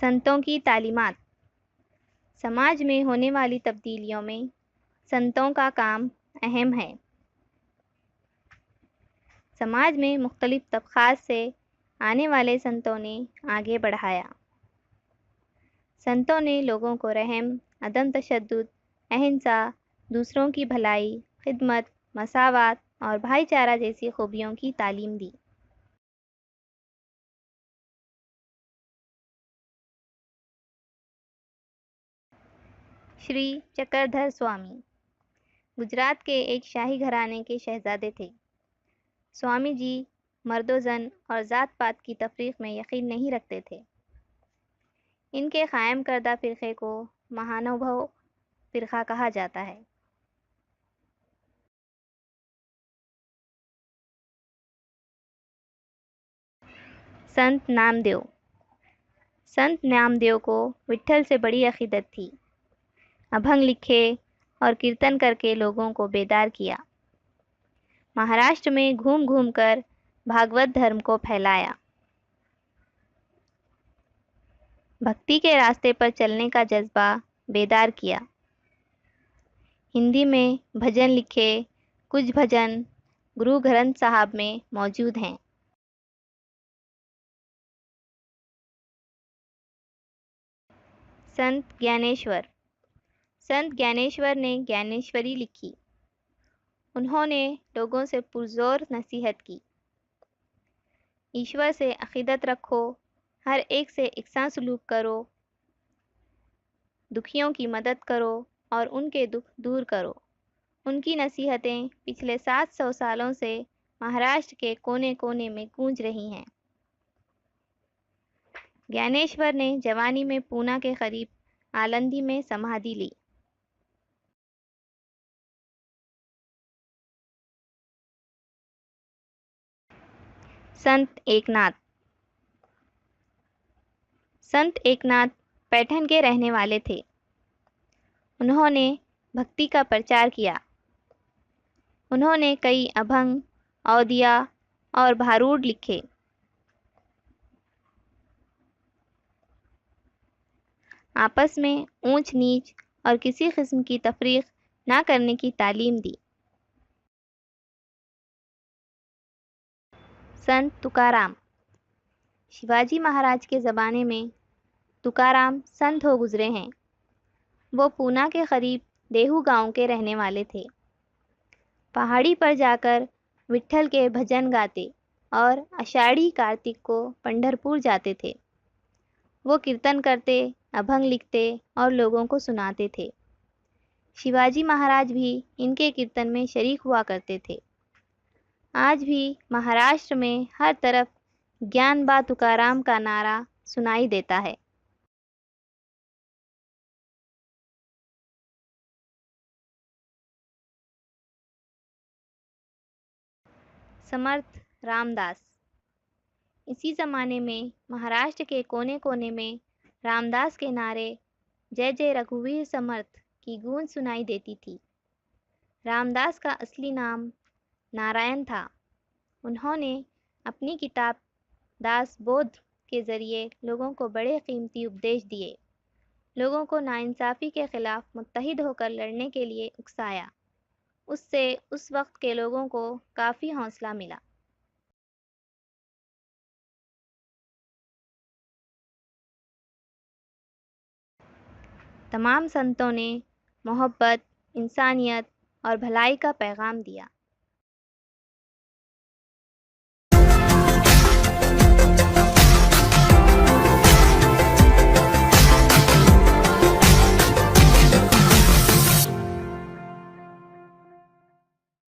संतों की तालीमात। समाज में होने वाली तब्दीलियों में संतों का काम अहम है। समाज में मुख्तलिफ तबक़ात से आने वाले संतों ने आगे बढ़ाया। संतों ने लोगों को रहम, अदम तशद्दुद, अहिंसा, दूसरों की भलाई, खिदमत, मसावात और भाईचारा जैसी खूबियों की तालीम दी। श्री चक्रधर स्वामी गुजरात के एक शाही घराने के शहजादे थे। स्वामी जी मर्दो-ज़न और ज़ात पात की तफरीक में यकीन नहीं रखते थे। इनके कायम करदा फ़िरक़े को महानुभव फ़िरक़ा कहा जाता है। संत नामदेव। संत नामदेव को विट्ठल से बड़ी अक़ीदत थी। अभंग लिखे और कीर्तन करके लोगों को बेदार किया। महाराष्ट्र में घूम घूम कर भागवत धर्म को फैलाया। भक्ति के रास्ते पर चलने का जज्बा बेदार किया। हिंदी में भजन लिखे। कुछ भजन गुरु ग्रंथ साहब में मौजूद हैं। संत ज्ञानेश्वर। संत ज्ञानेश्वर ने ज्ञानेश्वरी लिखी। उन्होंने लोगों से पुरज़ोर नसीहत की। ईश्वर से अक़ीदत रखो, हर एक से इकसां सलूक करो, दुखियों की मदद करो और उनके दुख दूर करो। उनकी नसीहतें पिछले 700 सालों से महाराष्ट्र के कोने कोने में गूंज रही हैं। ज्ञानेश्वर ने जवानी में पूना के करीब आलंदी में समाधि ली। संत एकनाथ। संत एकनाथ पैठन के रहने वाले थे। उन्होंने भक्ति का प्रचार किया। उन्होंने कई अभंग, औदिया और भारूड लिखे। आपस में ऊंच नीच और किसी किस्म की तफरीक ना करने की तालीम दी। संत तुकाराम। शिवाजी महाराज के ज़माने में तुकाराम संत हो गुज़रे हैं। वो पूना के करीब देहू गांव के रहने वाले थे। पहाड़ी पर जाकर विट्ठल के भजन गाते और आषाढ़ी कार्तिक को पंढरपुर जाते थे। वो कीर्तन करते, अभंग लिखते और लोगों को सुनाते थे। शिवाजी महाराज भी इनके कीर्तन में शरीक हुआ करते थे। आज भी महाराष्ट्र में हर तरफ ज्ञान बा तुकाराम का नारा सुनाई देता है। समर्थ रामदास। इसी ज़माने में महाराष्ट्र के कोने कोने में रामदास के नारे जय जय रघुवीर समर्थ की गूंज सुनाई देती थी। रामदास का असली नाम नारायण था। उन्होंने अपनी किताब दास बोध के ज़रिए लोगों को बड़े कीमती उपदेश दिए। लोगों को नाइंसाफ़ी के ख़िलाफ़ मुत्तहिद होकर लड़ने के लिए उकसाया। उससे उस वक्त के लोगों को काफ़ी हौसला मिला। तमाम संतों ने मोहब्बत, इंसानियत और भलाई का पैगाम दिया।